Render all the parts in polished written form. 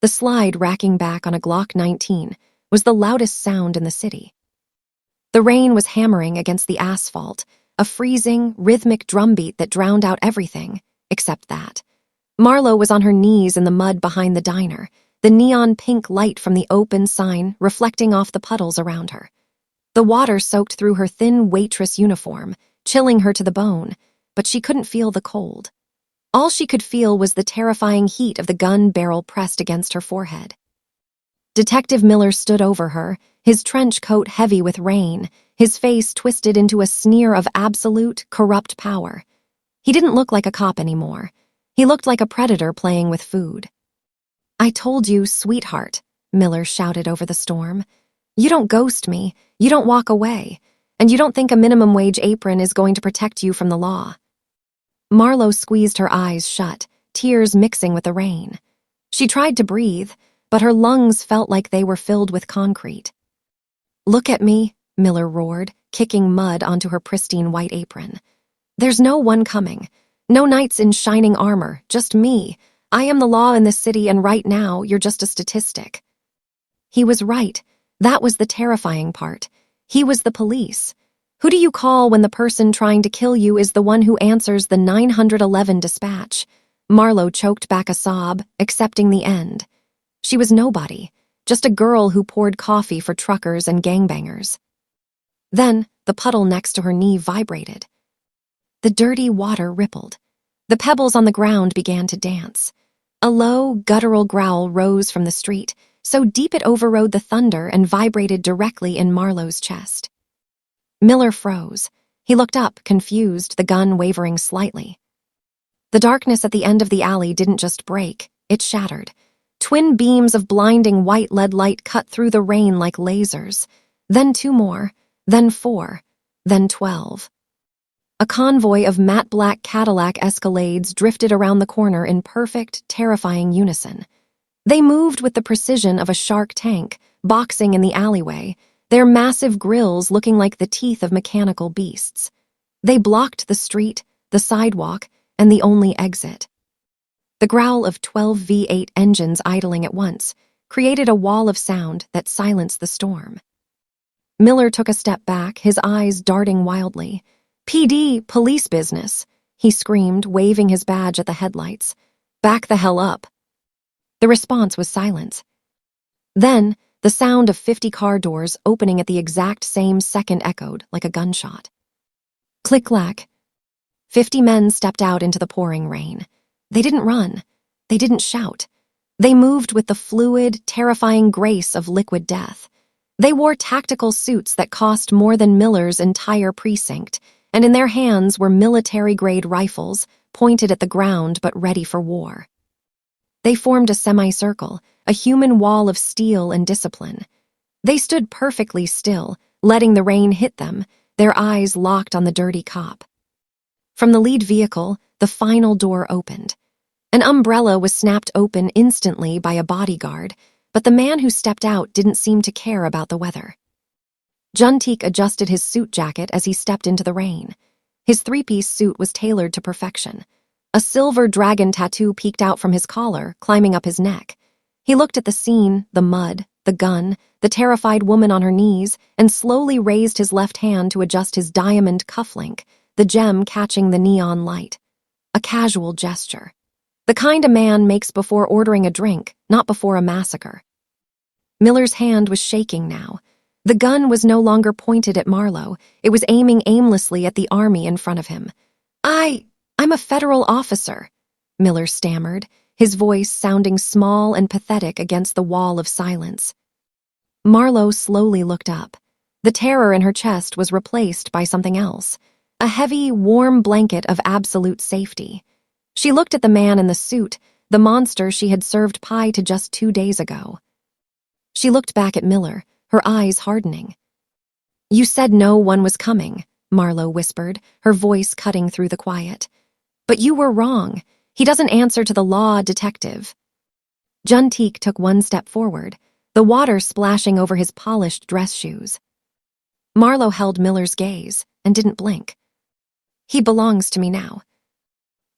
The slide racking back on a Glock 19 was the loudest sound in the city. The rain was hammering against the asphalt, a freezing, rhythmic drumbeat that drowned out everything, except that. Marlowe was on her knees in the mud behind the diner, the neon pink light from the open sign reflecting off the puddles around her. The water soaked through her thin waitress uniform, chilling her to the bone, but she couldn't feel the cold. All she could feel was the terrifying heat of the gun barrel pressed against her forehead. Detective Miller stood over her, his trench coat heavy with rain, his face twisted into a sneer of absolute, corrupt power. He didn't look like a cop anymore. He looked like a predator playing with food. "I told you, sweetheart," Miller shouted over the storm. "You don't ghost me, you don't walk away, and you don't think a minimum wage apron is going to protect you from the law." Marlowe squeezed her eyes shut, tears mixing with the rain. She tried to breathe, but her lungs felt like they were filled with concrete. "Look at me," Miller roared, kicking mud onto her pristine white apron. "There's no one coming. No knights in shining armor, just me. I am the law in this city, and right now, you're just a statistic." He was right. That was the terrifying part. He was the police. Who do you call when the person trying to kill you is the one who answers the 911 dispatch? Marlowe choked back a sob, accepting the end. She was nobody, just a girl who poured coffee for truckers and gangbangers. Then, the puddle next to her knee vibrated. The dirty water rippled. The pebbles on the ground began to dance. A low, guttural growl rose from the street, so deep it overrode the thunder and vibrated directly in Marlowe's chest. Miller froze. He looked up, confused, the gun wavering slightly. The darkness at the end of the alley didn't just break, it shattered. Twin beams of blinding white lead light cut through the rain like lasers. Then 2 more, then 4, then 12. A convoy of matte black Cadillac Escalades drifted around the corner in perfect, terrifying unison. They moved with the precision of a shark tank, boxing in the alleyway, their massive grills looking like the teeth of mechanical beasts. They blocked the street, the sidewalk, and the only exit. The growl of 12 V8 engines idling at once created a wall of sound that silenced the storm. Miller took a step back, his eyes darting wildly. "PD, police business," he screamed, waving his badge at the headlights. "Back the hell up." The response was silence. Then, the sound of 50 car doors opening at the exact same second echoed like a gunshot. Click-clack. 50 men stepped out into the pouring rain. They didn't run. They didn't shout. They moved with the fluid, terrifying grace of liquid death. They wore tactical suits that cost more than Miller's entire precinct, and in their hands were military-grade rifles, pointed at the ground but ready for war. They formed a semicircle, a human wall of steel and discipline. They stood perfectly still, letting the rain hit them, their eyes locked on the dirty cop. From the lead vehicle, the final door opened. An umbrella was snapped open instantly by a bodyguard, but the man who stepped out didn't seem to care about the weather. Juntique adjusted his suit jacket as he stepped into the rain. His 3-piece suit was tailored to perfection. A silver dragon tattoo peeked out from his collar, climbing up his neck. He looked at the scene, the mud, the gun, the terrified woman on her knees, and slowly raised his left hand to adjust his diamond cufflink, the gem catching the neon light. A casual gesture. The kind a man makes before ordering a drink, not before a massacre. Miller's hand was shaking now. The gun was no longer pointed at Marlowe. It was aiming aimlessly at the army in front of him. I'm a federal officer," Miller stammered, his voice sounding small and pathetic against the wall of silence. Marlowe slowly looked up. The terror in her chest was replaced by something else, a heavy, warm blanket of absolute safety. She looked at the man in the suit, the monster she had served pie to just 2 days ago. She looked back at Miller, her eyes hardening. "You said no one was coming," Marlowe whispered, her voice cutting through the quiet. "But you were wrong. He doesn't answer to the law, detective." Juntique took 1 step forward, the water splashing over his polished dress shoes. Marlowe held Miller's gaze and didn't blink. "He belongs to me now."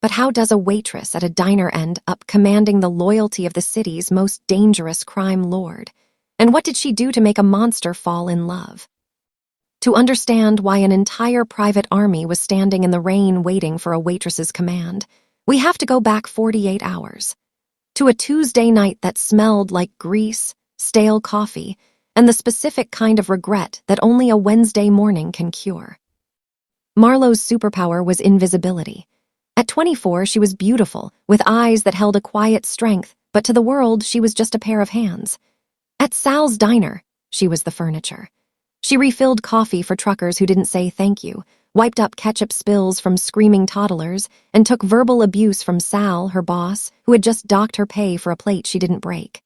But how does a waitress at a diner end up commanding the loyalty of the city's most dangerous crime lord? And what did she do to make a monster fall in love? To understand why an entire private army was standing in the rain waiting for a waitress's command, we have to go back 48 hours. To a Tuesday night that smelled like grease, stale coffee, and the specific kind of regret that only a Wednesday morning can cure. Marlowe's superpower was invisibility. At 24, she was beautiful, with eyes that held a quiet strength, but to the world, she was just a pair of hands. At Sal's diner, she was the furniture. She refilled coffee for truckers who didn't say thank you, wiped up ketchup spills from screaming toddlers, and took verbal abuse from Sal, her boss, who had just docked her pay for a plate she didn't break.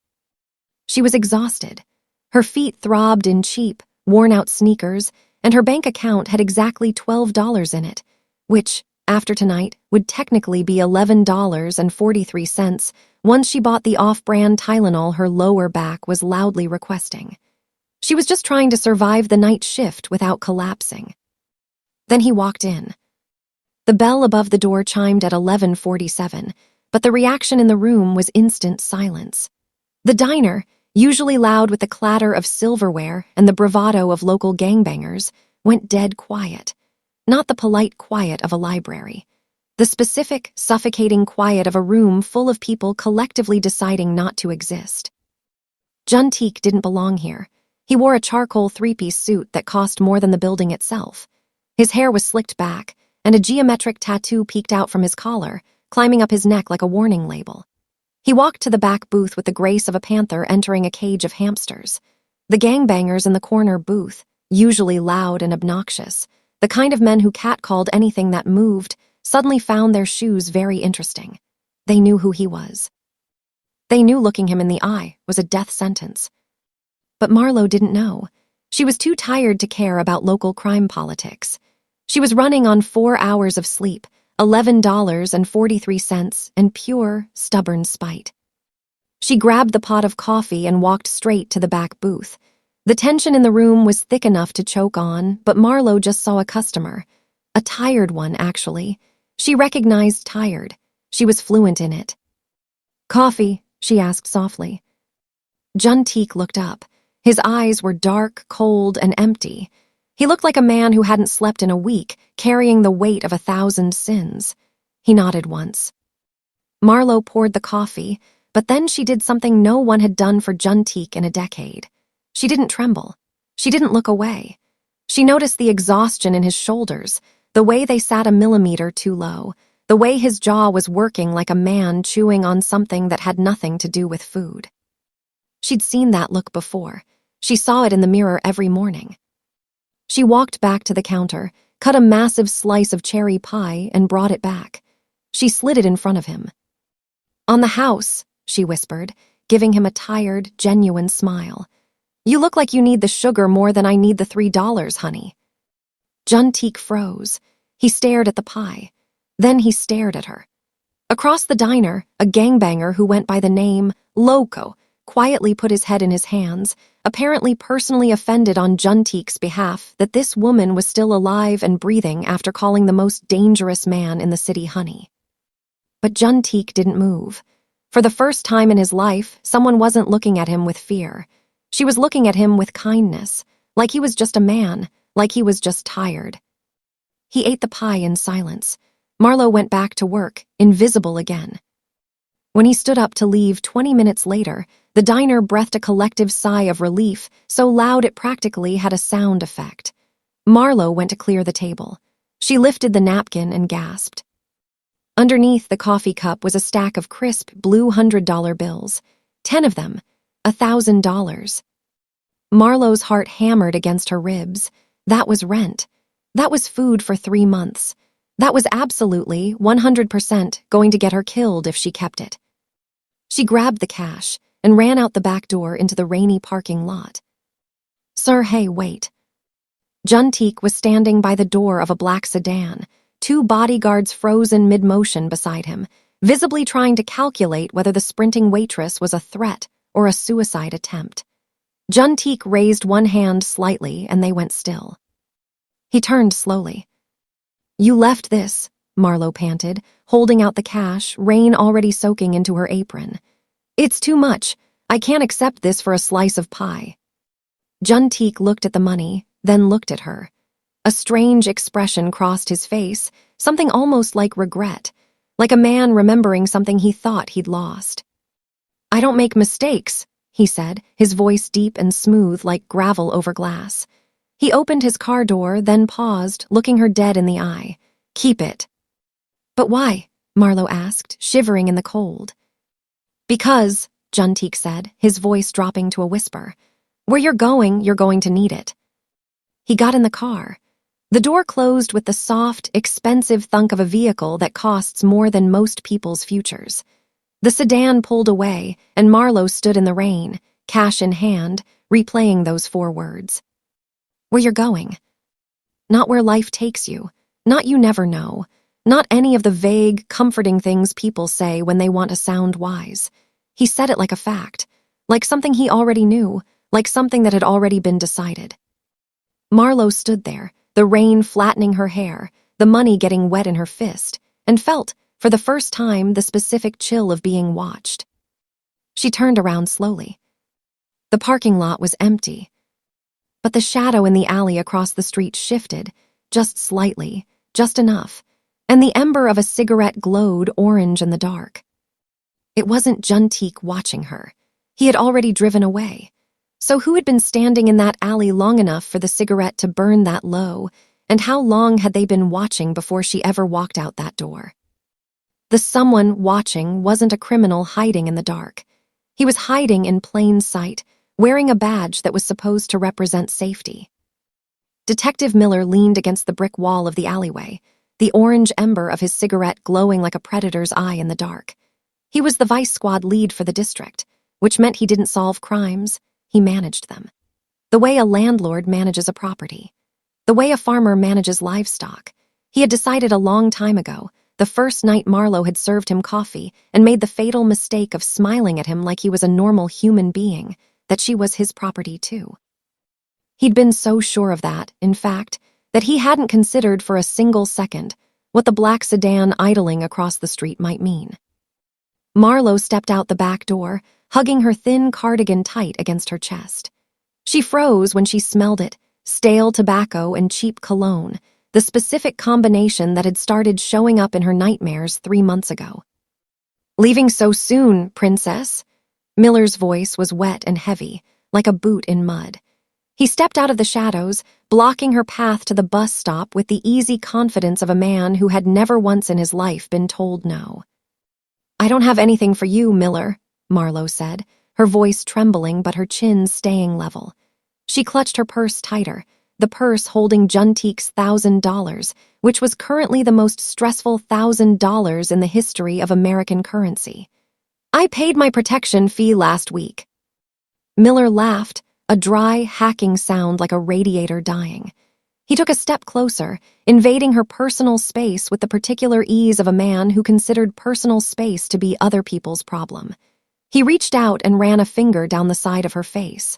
She was exhausted. Her feet throbbed in cheap, worn-out sneakers, and her bank account had exactly $12 in it, which, after tonight, would technically be $11.43 once she bought the off-brand Tylenol her lower back was loudly requesting. She was just trying to survive the night shift without collapsing. Then he walked in. The bell above the door chimed at 11:47, but the reaction in the room was instant silence. The diner, usually loud with the clatter of silverware and the bravado of local gangbangers, went dead quiet. Not the polite quiet of a library. The specific, suffocating quiet of a room full of people collectively deciding not to exist. Juntique didn't belong here. He wore a charcoal three-piece suit that cost more than the building itself. His hair was slicked back, and a geometric tattoo peeked out from his collar, climbing up his neck like a warning label. He walked to the back booth with the grace of a panther entering a cage of hamsters. The gangbangers in the corner booth, usually loud and obnoxious, the kind of men who catcalled anything that moved, suddenly found their shoes very interesting. They knew who he was. They knew looking him in the eye was a death sentence. But Marlowe didn't know. She was too tired to care about local crime politics. She was running on 4 hours of sleep, $11.43, and pure, stubborn spite. She grabbed the pot of coffee and walked straight to the back booth. The tension in the room was thick enough to choke on, but Marlowe just saw a customer. A tired one, actually. She recognized tired. She was fluent in it. "Coffee?" she asked softly. Juntique looked up. His eyes were dark, cold, and empty. He looked like a man who hadn't slept in a week, carrying the weight of 1,000 sins. He nodded once. Marlowe poured the coffee, but then she did something no one had done for Juntique in a decade. She didn't tremble. She didn't look away. She noticed the exhaustion in his shoulders, the way they sat a millimeter too low, the way his jaw was working like a man chewing on something that had nothing to do with food. She'd seen that look before. She saw it in the mirror every morning. She walked back to the counter, cut a massive slice of cherry pie, and brought it back. She slid it in front of him. "On the house," she whispered, giving him a tired, genuine smile. "You look like you need the sugar more than I need the $3, honey." Juntique froze. He stared at the pie. Then he stared at her. Across the diner, a gangbanger who went by the name Loco quietly put his head in his hands, apparently personally offended on Juntique's behalf that this woman was still alive and breathing after calling the most dangerous man in the city honey. But Juntique didn't move. For the first time in his life, someone wasn't looking at him with fear. She was looking at him with kindness, like he was just a man, like he was just tired. He ate the pie in silence. Marlowe went back to work, invisible again. When he stood up to leave 20 minutes later, the diner breathed a collective sigh of relief, so loud it practically had a sound effect. Marlowe went to clear the table. She lifted the napkin and gasped. Underneath the coffee cup was a stack of crisp blue $100 bills. 10 of them. $1,000. Marlowe's heart hammered against her ribs. That was rent. That was food for 3 months. That was absolutely, 100% going to get her killed if she kept it. She grabbed the cash and ran out the back door into the rainy parking lot. "Sir, hey, wait." Juntique was standing by the door of a black sedan, 2 bodyguards frozen mid-motion beside him, visibly trying to calculate whether the sprinting waitress was a threat or a suicide attempt. Juntique raised one hand slightly and they went still. He turned slowly. "You left this," Marlowe panted, holding out the cash, rain already soaking into her apron. "It's too much. I can't accept this for a slice of pie." Juntique looked at the money, then looked at her. A strange expression crossed his face, something almost like regret, like a man remembering something he thought he'd lost. "I don't make mistakes," he said, his voice deep and smooth like gravel over glass. He opened his car door, then paused, looking her dead in the eye. "Keep it." "But why?" Marlowe asked, shivering in the cold. "Because," Juntique said, his voice dropping to a whisper, "where you're going to need it." He got in the car. The door closed with the soft, expensive thunk of a vehicle that costs more than most people's futures. The sedan pulled away, and Marlowe stood in the rain, cash in hand, replaying those 4 words. Where you're going. Not where life takes you. Not you never know. Not any of the vague, comforting things people say when they want to sound wise. He said it like a fact, like something he already knew, like something that had already been decided. Marlowe stood there, the rain flattening her hair, the money getting wet in her fist, and felt, for the first time, the specific chill of being watched. She turned around slowly. The parking lot was empty, but the shadow in the alley across the street shifted, just slightly, just enough, and the ember of a cigarette glowed orange in the dark. It wasn't Juntique watching her. He had already driven away. So who had been standing in that alley long enough for the cigarette to burn that low, and how long had they been watching before she ever walked out that door? The someone watching wasn't a criminal hiding in the dark. He was hiding in plain sight, wearing a badge that was supposed to represent safety. Detective Miller leaned against the brick wall of the alleyway, the orange ember of his cigarette glowing like a predator's eye in the dark. He was the vice squad lead for the district, which meant he didn't solve crimes, he managed them. The way a landlord manages a property. The way a farmer manages livestock. He had decided a long time ago, the first night Marlowe had served him coffee and made the fatal mistake of smiling at him like he was a normal human being, that she was his property too. He'd been so sure of that, in fact, that he hadn't considered for a single second what the black sedan idling across the street might mean. Marlowe stepped out the back door, hugging her thin cardigan tight against her chest. She froze when she smelled it, stale tobacco and cheap cologne, the specific combination that had started showing up in her nightmares 3 months ago. "Leaving so soon, princess?" Miller's voice was wet and heavy, like a boot in mud. He stepped out of the shadows, blocking her path to the bus stop with the easy confidence of a man who had never once in his life been told no. "I don't have anything for you, Miller," Marlowe said, her voice trembling but her chin staying level. She clutched her purse tighter, the purse holding Juntique's $1,000, which was currently the most stressful $1,000 in the history of American currency. "I paid my protection fee last week." Miller laughed, a dry, hacking sound like a radiator dying. He took a step closer, invading her personal space with the particular ease of a man who considered personal space to be other people's problem. He reached out and ran a finger down the side of her face.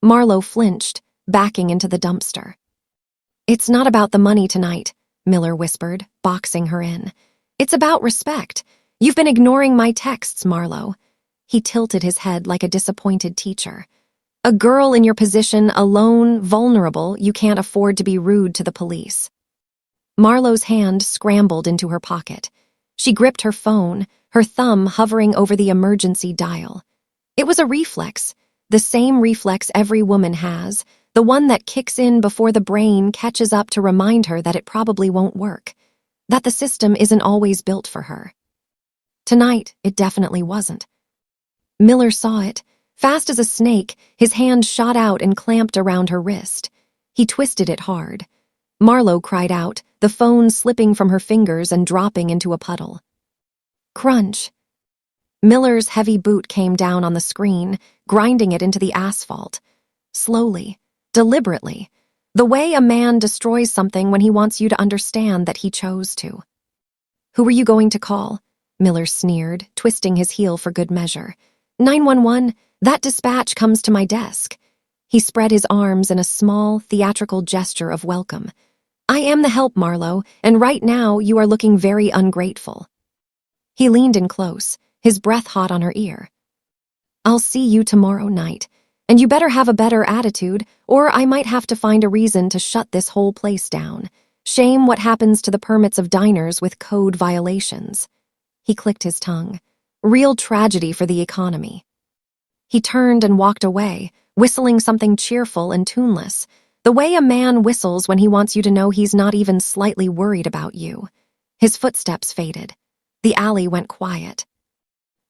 Marlowe flinched, backing into the dumpster. "It's not about the money tonight," Miller whispered, boxing her in. "It's about respect. You've been ignoring my texts, Marlowe." He tilted his head like a disappointed teacher. "A girl in your position, alone, vulnerable, you can't afford to be rude to the police." Marlowe's hand scrambled into her pocket. She gripped her phone, her thumb hovering over the emergency dial. It was a reflex, the same reflex every woman has, the one that kicks in before the brain catches up to remind her that it probably won't work, that the system isn't always built for her. Tonight, it definitely wasn't. Miller saw it. Fast as a snake, his hand shot out and clamped around her wrist. He twisted it hard. Marlowe cried out, the phone slipping from her fingers and dropping into a puddle. Crunch. Miller's heavy boot came down on the screen, grinding it into the asphalt. Slowly, deliberately, the way a man destroys something when he wants you to understand that he chose to. "Who were you going to call?" Miller sneered, twisting his heel for good measure. 911, that dispatch comes to my desk." He spread his arms in a small, theatrical gesture of welcome. I am the help, Marlowe, and right now you are looking very ungrateful. He leaned in close, his breath hot on her ear. I'll see you tomorrow night, and you better have a better attitude, or I might have to find a reason to shut this whole place down. Shame what happens to the permits of diners with code violations. He clicked his tongue. Real tragedy for the economy. He turned and walked away, whistling something cheerful and tuneless, the way a man whistles when he wants you to know he's not even slightly worried about you. His footsteps faded. The alley went quiet.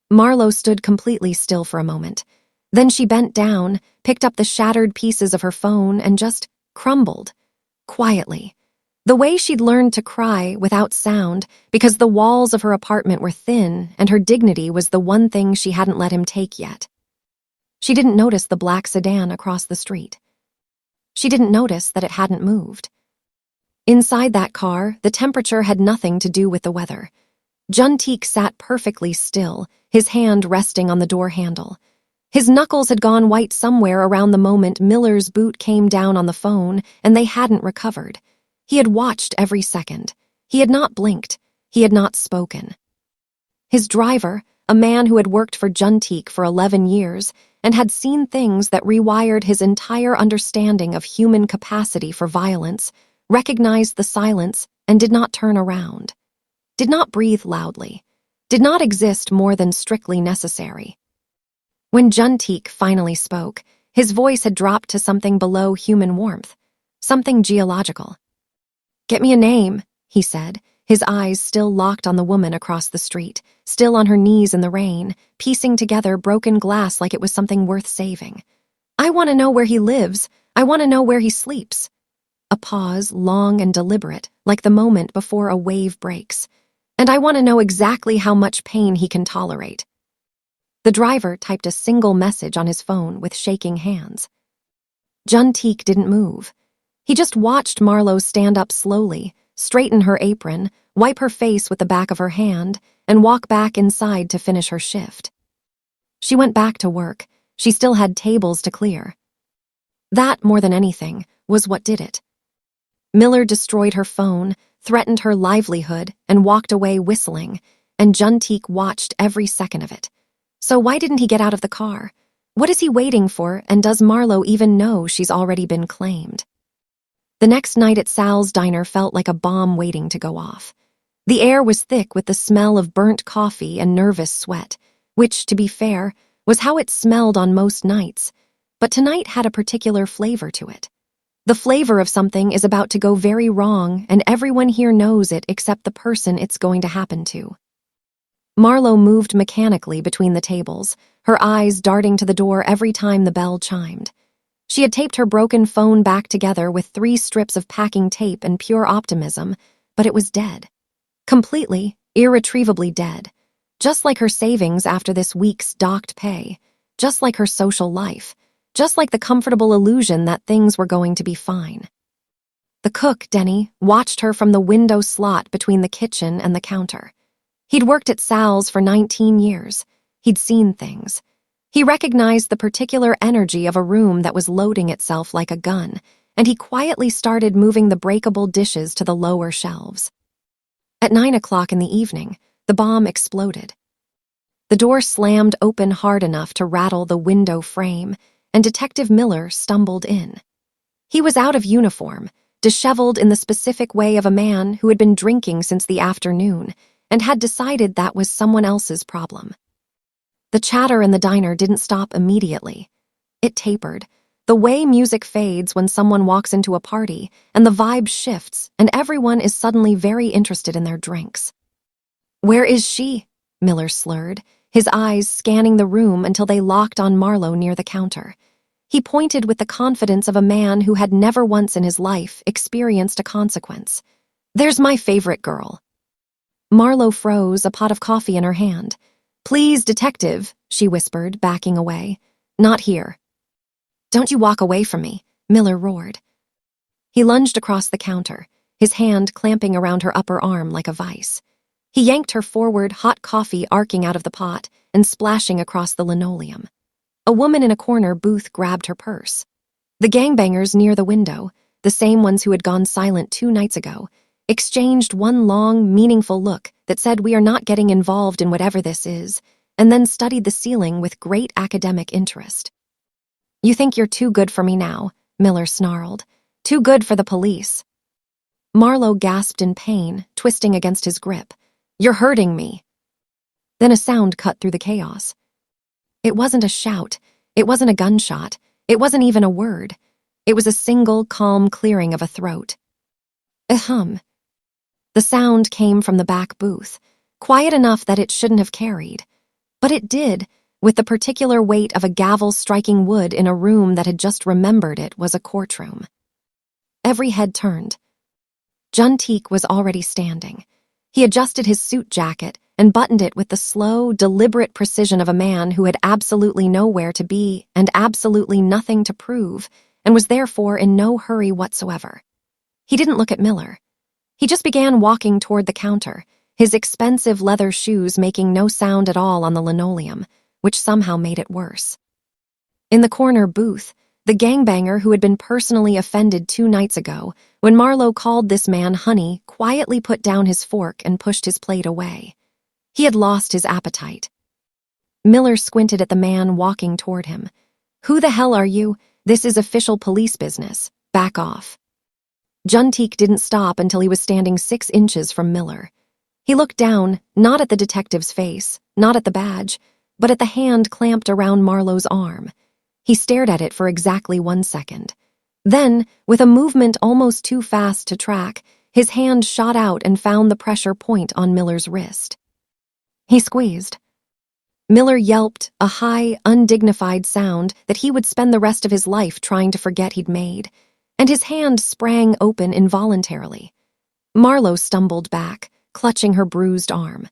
Marlowe stood completely still for a moment. Then she bent down, picked up the shattered pieces of her phone, and just crumbled. Quietly. The way she'd learned to cry without sound because the walls of her apartment were thin and her dignity was the one thing she hadn't let him take yet. She didn't notice the black sedan across the street. She didn't notice that it hadn't moved. Inside that car, the temperature had nothing to do with the weather. Juntique sat perfectly still, his hand resting on the door handle. His knuckles had gone white somewhere around the moment Miller's boot came down on the phone, and they hadn't recovered. He had watched every second. He had not blinked. He had not spoken. His driver, a man who had worked for Juntique for 11 years and had seen things that rewired his entire understanding of human capacity for violence, recognized the silence and did not turn around. Did not breathe loudly. Did not exist more than strictly necessary. When Juntique finally spoke, his voice had dropped to something below human warmth, something geological. Get me a name, he said, his eyes still locked on the woman across the street, still on her knees in the rain, piecing together broken glass like it was something worth saving. I want to know where he lives. I want to know where he sleeps. A pause, long and deliberate, like the moment before a wave breaks. And I want to know exactly how much pain he can tolerate. The driver typed a single message on his phone with shaking hands. Juntique didn't move. He just watched Marlowe stand up slowly, straighten her apron, wipe her face with the back of her hand, and walk back inside to finish her shift. She went back to work. She still had tables to clear. That, more than anything, was what did it. Miller destroyed her phone, threatened her livelihood, and walked away whistling, and Juntique watched every second of it. So why didn't he get out of the car? What is he waiting for, and does Marlowe even know she's already been claimed? The next night at Sal's diner felt like a bomb waiting to go off. The air was thick with the smell of burnt coffee and nervous sweat, which, to be fair, was how it smelled on most nights, but tonight had a particular flavor to it. The flavor of something is about to go very wrong, and everyone here knows it except the person it's going to happen to. Marlowe moved mechanically between the tables, her eyes darting to the door every time the bell chimed. She had taped her broken phone back together with 3 strips of packing tape and pure optimism, but it was dead. Completely, irretrievably dead. Just like her savings after this week's docked pay. Just like her social life. Just like the comfortable illusion that things were going to be fine. The cook, Denny, watched her from the window slot between the kitchen and the counter. He'd worked at Sal's for 19 years. He'd seen things. He recognized the particular energy of a room that was loading itself like a gun, and he quietly started moving the breakable dishes to the lower shelves. At 9 o'clock in the evening, the bomb exploded. The door slammed open hard enough to rattle the window frame, and Detective Miller stumbled in. He was out of uniform, disheveled in the specific way of a man who had been drinking since the afternoon and had decided that was someone else's problem. The chatter in the diner didn't stop immediately. It tapered, the way music fades when someone walks into a party, and the vibe shifts, and everyone is suddenly very interested in their drinks. "Where is she?" Miller slurred, his eyes scanning the room until they locked on Marlowe near the counter. He pointed with the confidence of a man who had never once in his life experienced a consequence. "There's my favorite girl." Marlowe froze, a pot of coffee in her hand. "Please, detective," she whispered, backing away. "Not here." "Don't you walk away from me," Miller roared. He lunged across the counter, his hand clamping around her upper arm like a vice. He yanked her forward, hot coffee arcing out of the pot and splashing across the linoleum. A woman in a corner booth grabbed her purse. The gangbangers near the window, the same ones who had gone silent 2 nights ago, exchanged one long, meaningful look that said we are not getting involved in whatever this is, and then studied the ceiling with great academic interest. "You think you're too good for me now," Miller snarled. "Too good for the police." Marlowe gasped in pain, twisting against his grip. "You're hurting me." Then a sound cut through the chaos. It wasn't a shout. It wasn't a gunshot. It wasn't even a word. It was a single, calm clearing of a throat. Ahem. The sound came from the back booth, quiet enough that it shouldn't have carried. But it did, with the particular weight of a gavel striking wood in a room that had just remembered it was a courtroom. Every head turned. Juntique was already standing. He adjusted his suit jacket and buttoned it with the slow, deliberate precision of a man who had absolutely nowhere to be and absolutely nothing to prove, and was therefore in no hurry whatsoever. He didn't look at Miller. He just began walking toward the counter, his expensive leather shoes making no sound at all on the linoleum, which somehow made it worse. In the corner booth, the gangbanger who had been personally offended 2 nights ago, when Marlowe called this man honey, quietly put down his fork and pushed his plate away. He had lost his appetite. Miller squinted at the man walking toward him. "Who the hell are you? This is official police business. Back off." Juntique didn't stop until he was standing 6 inches from Miller. He looked down, not at the detective's face, not at the badge, but at the hand clamped around Marlowe's arm. He stared at it for exactly 1 second. Then, with a movement almost too fast to track, his hand shot out and found the pressure point on Miller's wrist. He squeezed. Miller yelped, a high, undignified sound that he would spend the rest of his life trying to forget he'd made, and his hand sprang open involuntarily. Marlowe stumbled back, clutching her bruised arm.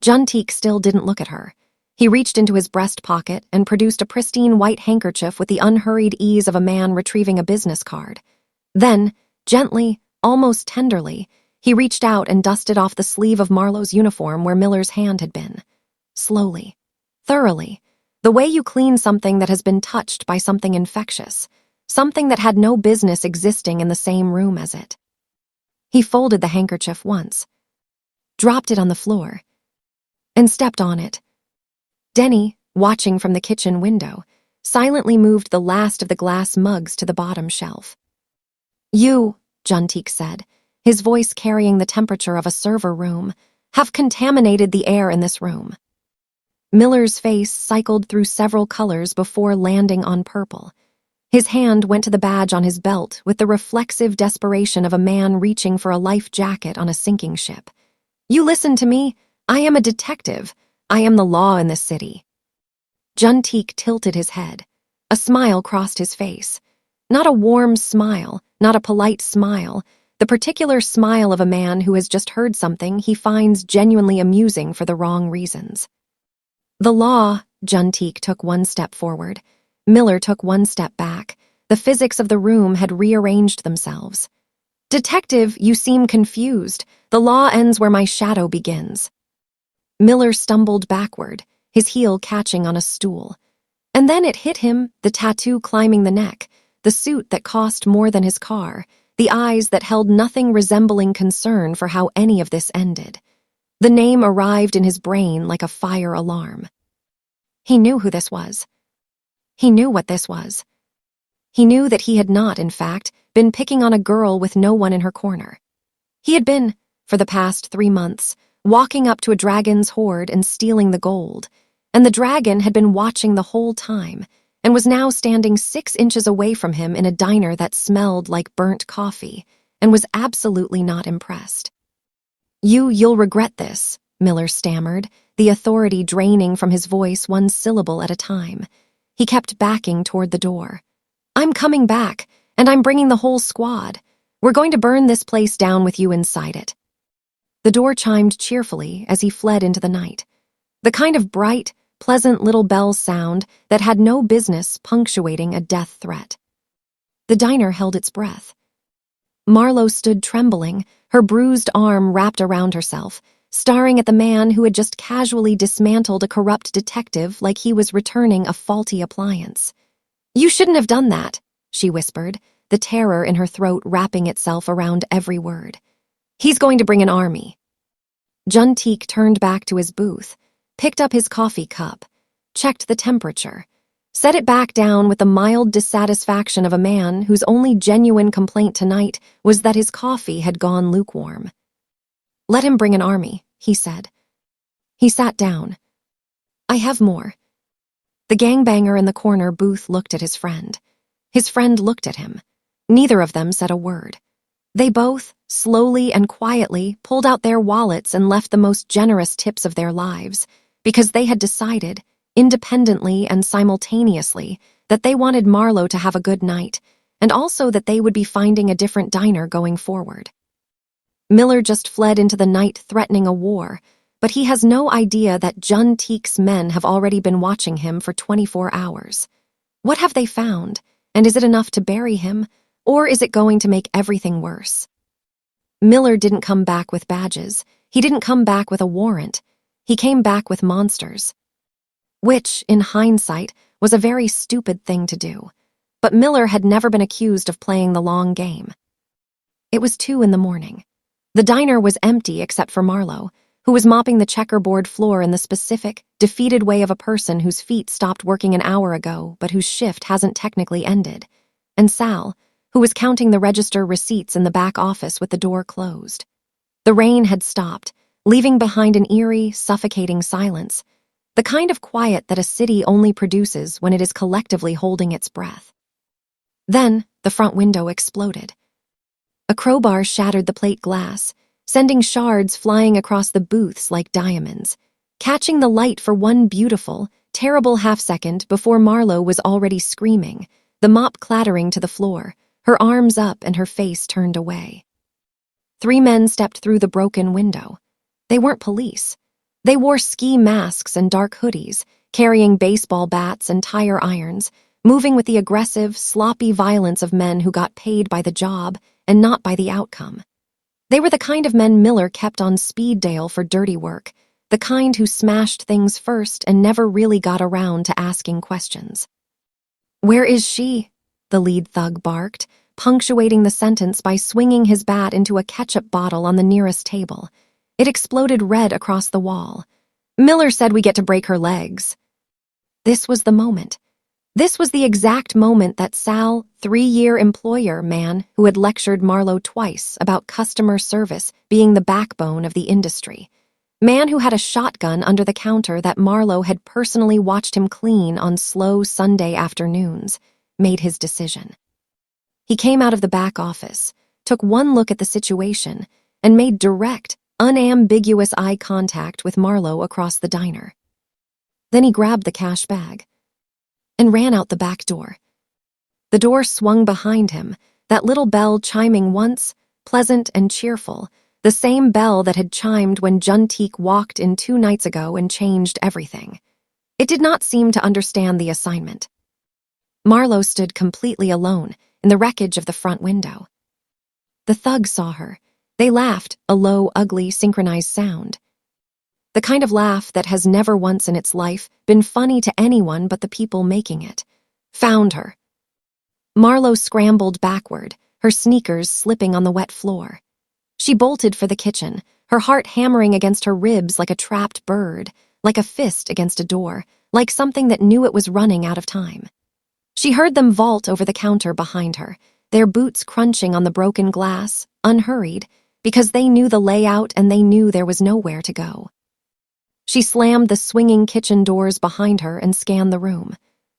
Juntique still didn't look at her. He reached into his breast pocket and produced a pristine white handkerchief with the unhurried ease of a man retrieving a business card. Then, gently, almost tenderly, he reached out and dusted off the sleeve of Marlowe's uniform where Miller's hand had been. Slowly, thoroughly, the way you clean something that has been touched by something infectious, something that had no business existing in the same room as it. He folded the handkerchief once, dropped it on the floor, and stepped on it. Denny, watching from the kitchen window, silently moved the last of the glass mugs to the bottom shelf. "You," Juntique said, his voice carrying the temperature of a server room, "have contaminated the air in this room." Miller's face cycled through several colors before landing on purple. His hand went to the badge on his belt with the reflexive desperation of a man reaching for a life jacket on a sinking ship. "You listen to me. I am a detective. I am the law in this city." Juntique tilted his head. A smile crossed his face. Not a warm smile, not a polite smile, the particular smile of a man who has just heard something he finds genuinely amusing for the wrong reasons. "The law," Juntique took 1 step forward. Miller took 1 step back. The physics of the room had rearranged themselves. "Detective, you seem confused. The law ends where my shadow begins." Miller stumbled backward, his heel catching on a stool. And then it hit him, the tattoo climbing the neck, the suit that cost more than his car, the eyes that held nothing resembling concern for how any of this ended. The name arrived in his brain like a fire alarm. He knew who this was. He knew what this was. He knew that he had not, in fact, been picking on a girl with no one in her corner. He had been, for the past 3 months, walking up to a dragon's hoard and stealing the gold, and the dragon had been watching the whole time and was now standing 6 inches away from him in a diner that smelled like burnt coffee and was absolutely not impressed. You'll regret this," Miller stammered, the authority draining from his voice 1 syllable at a time. He kept backing toward the door. "I'm coming back, and I'm bringing the whole squad. We're going to burn this place down with you inside it." The door chimed cheerfully as he fled into the night. The kind of bright, pleasant little bell sound that had no business punctuating a death threat. The diner held its breath. Marlowe stood trembling, her bruised arm wrapped around herself, staring at the man who had just casually dismantled a corrupt detective like he was returning a faulty appliance. "You shouldn't have done that," she whispered, the terror in her throat wrapping itself around every word. "He's going to bring an army." Juntique turned back to his booth, picked up his coffee cup, checked the temperature, set it back down with the mild dissatisfaction of a man whose only genuine complaint tonight was that his coffee had gone lukewarm. "Let him bring an army," he said. He sat down. "I have more." The gangbanger in the corner booth looked at his friend. His friend looked at him. Neither of them said a word. They both, slowly and quietly, pulled out their wallets and left the most generous tips of their lives, because they had decided, independently and simultaneously, that they wanted Marlowe to have a good night, and also that they would be finding a different diner going forward. Miller just fled into the night threatening a war, but he has no idea that Juntique's men have already been watching him for 24 hours. What have they found, and is it enough to bury him? Or is it going to make everything worse? Miller didn't come back with badges. He didn't come back with a warrant. He came back with monsters. Which, in hindsight, was a very stupid thing to do. But Miller had never been accused of playing the long game. It was 2 a.m. The diner was empty except for Marlowe, who was mopping the checkerboard floor in the specific, defeated way of a person whose feet stopped working an hour ago but whose shift hasn't technically ended, and Sal, who was counting the register receipts in the back office with the door closed. The rain had stopped, leaving behind an eerie, suffocating silence, the kind of quiet that a city only produces when it is collectively holding its breath. Then, the front window exploded. A crowbar shattered the plate glass, sending shards flying across the booths like diamonds, catching the light for one beautiful, terrible half-second before Marlowe was already screaming, the mop clattering to the floor, her arms up and her face turned away. 3 men stepped through the broken window. They weren't police. They wore ski masks and dark hoodies, carrying baseball bats and tire irons, moving with the aggressive, sloppy violence of men who got paid by the job and not by the outcome. They were the kind of men Miller kept on speed dial for dirty work, the kind who smashed things first and never really got around to asking questions. "Where is she?" the lead thug barked, punctuating the sentence by swinging his bat into a ketchup bottle on the nearest table. It exploded red across the wall. "Miller said we get to break her legs." This was the moment. This was the exact moment that Sal, 3-year employer man who had lectured Marlowe twice about customer service being the backbone of the industry, man who had a shotgun under the counter that Marlowe had personally watched him clean on slow Sunday afternoons, made his decision. He came out of the back office, took one look at the situation, and made direct, unambiguous eye contact with Marlowe across the diner. Then he grabbed the cash bag and ran out the back door. The door swung behind him, that little bell chiming once, pleasant and cheerful, the same bell that had chimed when Juntique walked in 2 nights ago and changed everything. It did not seem to understand the assignment. Marlowe stood completely alone in the wreckage of the front window. The thugs saw her. They laughed, a low, ugly, synchronized sound. The kind of laugh that has never once in its life been funny to anyone but the people making it. Found her. Marlowe scrambled backward, her sneakers slipping on the wet floor. She bolted for the kitchen, her heart hammering against her ribs like a trapped bird, like a fist against a door, like something that knew it was running out of time. She heard them vault over the counter behind her, their boots crunching on the broken glass, unhurried, because they knew the layout and they knew there was nowhere to go. She slammed the swinging kitchen doors behind her and scanned the room.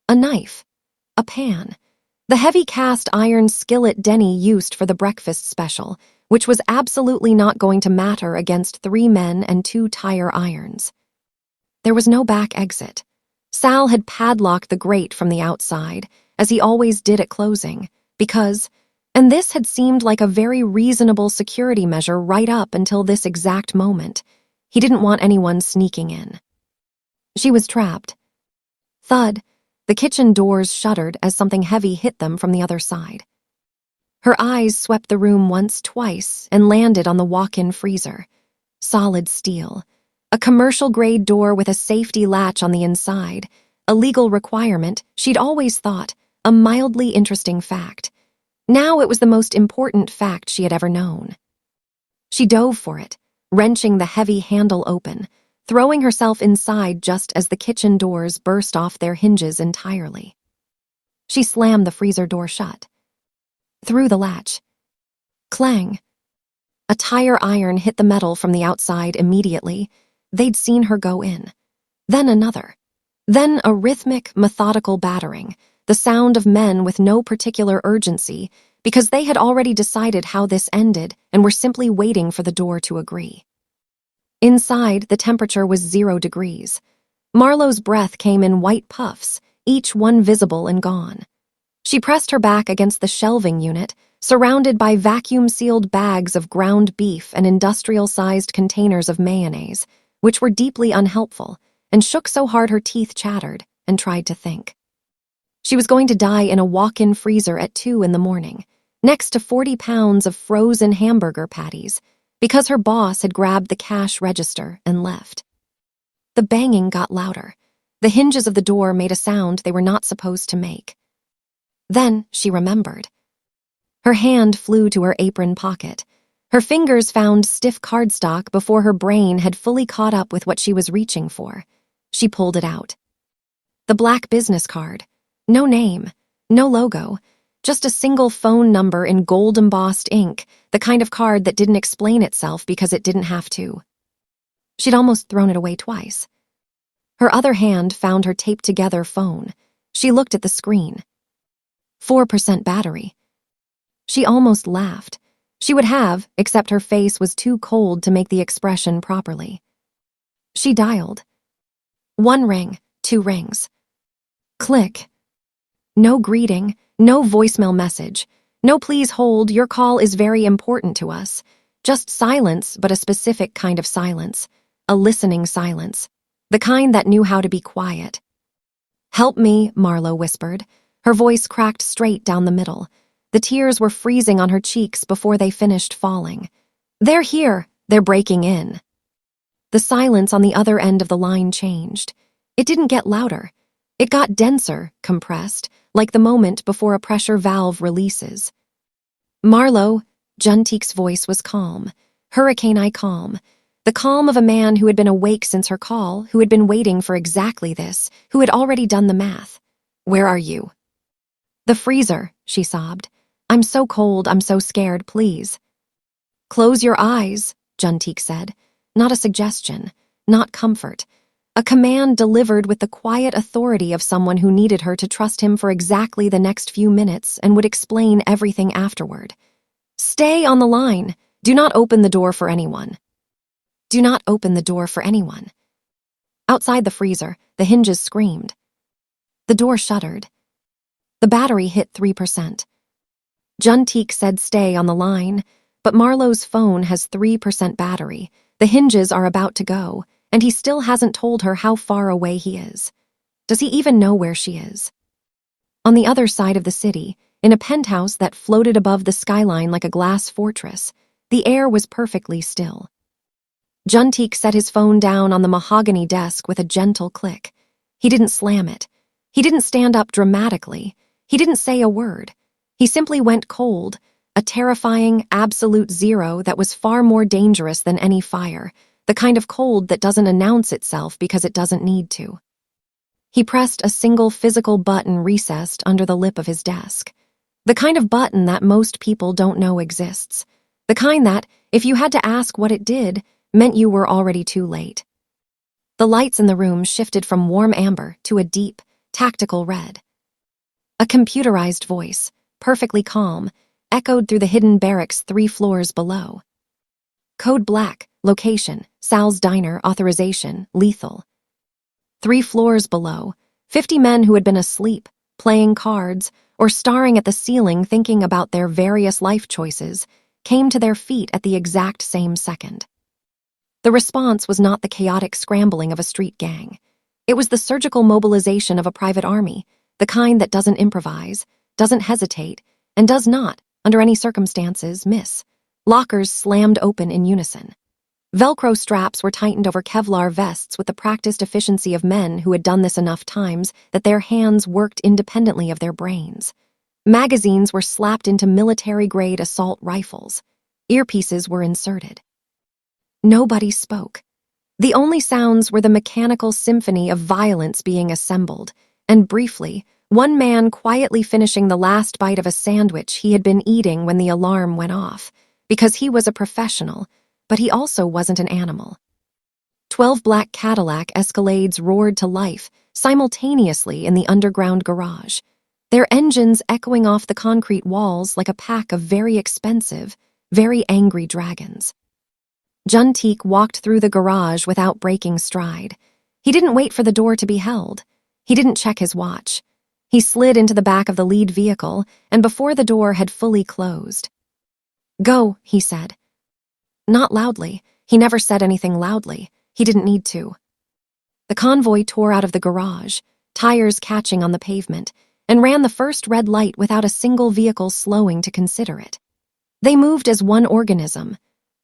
A knife. A pan. The heavy cast iron skillet Denny used for the breakfast special, which was absolutely not going to matter against 3 men and 2 tire irons. There was no back exit. Sal had padlocked the grate from the outside, as he always did at closing, because, and this had seemed like a very reasonable security measure right up until this exact moment, he didn't want anyone sneaking in. She was trapped. Thud, the kitchen doors shuddered as something heavy hit them from the other side. Her eyes swept the room once, twice, and landed on the walk-in freezer. Solid steel. A commercial-grade door with a safety latch on the inside, a legal requirement she'd always thought, a mildly interesting fact. Now it was the most important fact she had ever known. She dove for it, wrenching the heavy handle open, throwing herself inside just as the kitchen doors burst off their hinges entirely. She slammed the freezer door shut. Through the latch. Clang. A tire iron hit the metal from the outside immediately. They'd seen her go in. Then another. Then a rhythmic, methodical battering, the sound of men with no particular urgency, because they had already decided how this ended and were simply waiting for the door to agree. Inside, the temperature was 0 degrees. Marlowe's breath came in white puffs, each one visible and gone. She pressed her back against the shelving unit, surrounded by vacuum-sealed bags of ground beef and industrial-sized containers of mayonnaise, which were deeply unhelpful, and shook so hard her teeth chattered, and tried to think. She was going to die in a walk-in freezer at 2 in the morning, next to 40 pounds of frozen hamburger patties, because her boss had grabbed the cash register and left. The banging got louder. The hinges of the door made a sound they were not supposed to make. Then she remembered. Her hand flew to her apron pocket. Her fingers found stiff cardstock before her brain had fully caught up with what she was reaching for. She pulled it out. The black business card. No name, no logo, just a single phone number in gold-embossed ink, the kind of card that didn't explain itself because it didn't have to. She'd almost thrown it away twice. Her other hand found her taped-together phone. She looked at the screen. 4% battery. She almost laughed. She would have, except her face was too cold to make the expression properly. She dialed. 1 ring, 2 rings. Click. No greeting, no voicemail message. No please hold, your call is very important to us. Just silence, but a specific kind of silence. A listening silence. The kind that knew how to be quiet. Help me, Marlowe whispered. Her voice cracked straight down the middle. The tears were freezing on her cheeks before they finished falling. They're here. They're breaking in. The silence on the other end of the line changed. It didn't get louder. It got denser, compressed, like the moment before a pressure valve releases. Marlowe, Juntik's voice was calm, hurricane-eye calm, the calm of a man who had been awake since her call, who had been waiting for exactly this, who had already done the math. Where are you? The freezer, she sobbed. I'm so cold, I'm so scared, please. Close your eyes, Juntik said. Not a suggestion, not comfort. A command delivered with the quiet authority of someone who needed her to trust him for exactly the next few minutes and would explain everything afterward. Stay on the line. Do not open the door for anyone. Do not open the door for anyone. Outside the freezer, the hinges screamed. The door shuddered. The battery hit 3%. Juntik said stay on the line, but Marlowe's phone has 3% battery. The hinges are about to go, and he still hasn't told her how far away he is. Does he even know where she is? On the other side of the city, in a penthouse that floated above the skyline like a glass fortress, the air was perfectly still. Juntik set his phone down on the mahogany desk with a gentle click. He didn't slam it. He didn't stand up dramatically. He didn't say a word. He simply went cold, a terrifying, absolute zero that was far more dangerous than any fire, the kind of cold that doesn't announce itself because it doesn't need to. He pressed a single physical button recessed under the lip of his desk. The kind of button that most people don't know exists. The kind that, if you had to ask what it did, meant you were already too late. The lights in the room shifted from warm amber to a deep, tactical red. A computerized voice, perfectly calm, echoed through the hidden barracks 3 floors below. Code black, location, Sal's Diner, authorization, lethal. 3 floors below, 50 men who had been asleep, playing cards, or staring at the ceiling thinking about their various life choices, came to their feet at the exact same second. The response was not the chaotic scrambling of a street gang. It was the surgical mobilization of a private army, the kind that doesn't improvise, doesn't hesitate, and does not, under any circumstances, miss. Lockers slammed open in unison. Velcro straps were tightened over Kevlar vests with the practiced efficiency of men who had done this enough times that their hands worked independently of their brains. Magazines were slapped into military-grade assault rifles. Earpieces were inserted. Nobody spoke. The only sounds were the mechanical symphony of violence being assembled, and briefly, one man quietly finishing the last bite of a sandwich he had been eating when the alarm went off, because he was a professional, but he also wasn't an animal. 12 black Cadillac Escalades roared to life simultaneously in the underground garage, their engines echoing off the concrete walls like a pack of very expensive, very angry dragons. Juntique walked through the garage without breaking stride. He didn't wait for the door to be held. He didn't check his watch. He slid into the back of the lead vehicle, and before the door had fully closed. "Go," he said. Not loudly. He never said anything loudly. He didn't need to. The convoy tore out of the garage, tires catching on the pavement, and ran the first red light without a single vehicle slowing to consider it. They moved as one organism,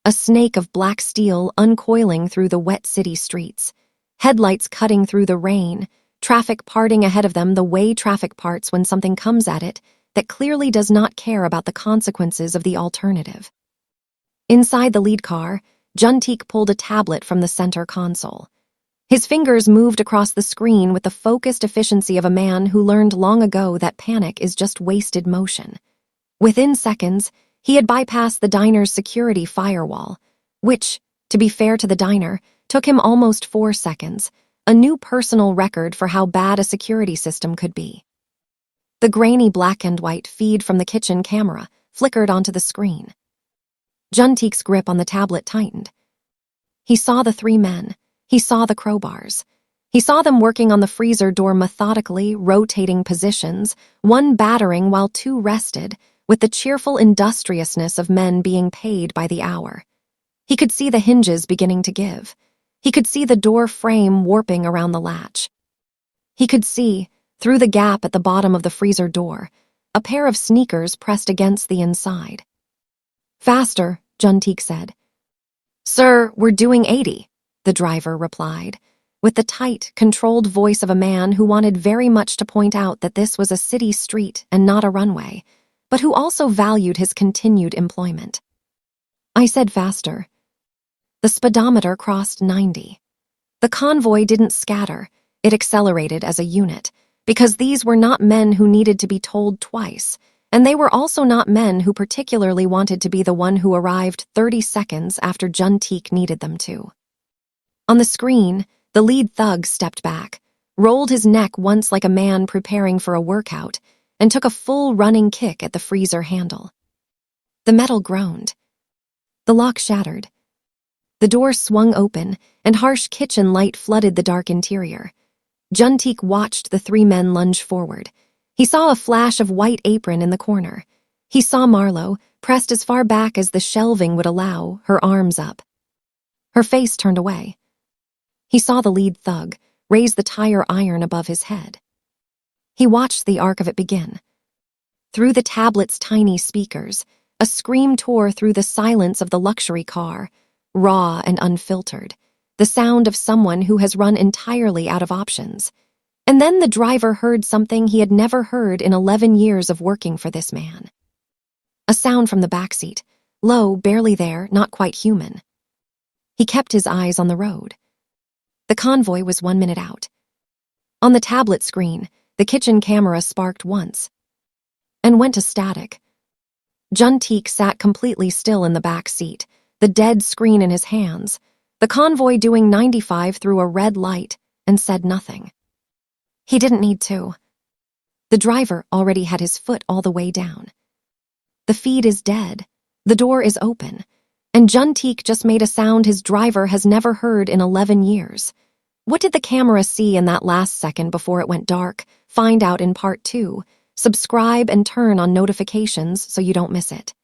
a snake of black steel uncoiling through the wet city streets, headlights cutting through the rain, traffic parting ahead of them the way traffic parts when something comes at it that clearly does not care about the consequences of the alternative. Inside the lead car, Juntique pulled a tablet from the center console. His fingers moved across the screen with the focused efficiency of a man who learned long ago that panic is just wasted motion. Within seconds, he had bypassed the diner's security firewall, which, to be fair to the diner, took him almost 4 seconds, a new personal record for how bad a security system could be. The grainy black and white feed from the kitchen camera flickered onto the screen. Juntique's grip on the tablet tightened. He saw the 3 men. He saw the crowbars. He saw them working on the freezer door methodically, rotating positions, one battering while 2 rested, with the cheerful industriousness of men being paid by the hour. He could see the hinges beginning to give. He could see the door frame warping around the latch. He could see, through the gap at the bottom of the freezer door, a pair of sneakers pressed against the inside. "Faster," Juntique said. "Sir, we're doing 80, the driver replied, with the tight, controlled voice of a man who wanted very much to point out that this was a city street and not a runway, but who also valued his continued employment. I said faster. The speedometer crossed 90. The convoy didn't scatter, it accelerated as a unit, because these were not men who needed to be told twice, and they were also not men who particularly wanted to be the one who arrived 30 seconds after Juntique needed them to. On the screen, the lead thug stepped back, rolled his neck once like a man preparing for a workout, and took a full running kick at the freezer handle. The metal groaned. The lock shattered. The door swung open, and harsh kitchen light flooded the dark interior. Juntique watched the 3 men lunge forward. He saw a flash of white apron in the corner. He saw Marlowe, pressed as far back as the shelving would allow, her arms up. Her face turned away. He saw the lead thug raise the tire iron above his head. He watched the arc of it begin. Through the tablet's tiny speakers, a scream tore through the silence of the luxury car, raw and unfiltered, the sound of someone who has run entirely out of options. And then the driver heard something he had never heard in 11 years of working for this man. A sound from the backseat, low, barely there, not quite human. He kept his eyes on the road. The convoy was 1 minute out. On the tablet screen, the kitchen camera sparked once, and went to static. Juntique sat completely still in the back seat, the dead screen in his hands, the convoy doing 95 through a red light, and said nothing. He didn't need to. The driver already had his foot all the way down. The feed is dead. The door is open. And Juntique just made a sound his driver has never heard in 11 years. What did the camera see in that last second before it went dark? Find out in part 2. Subscribe and turn on notifications so you don't miss it.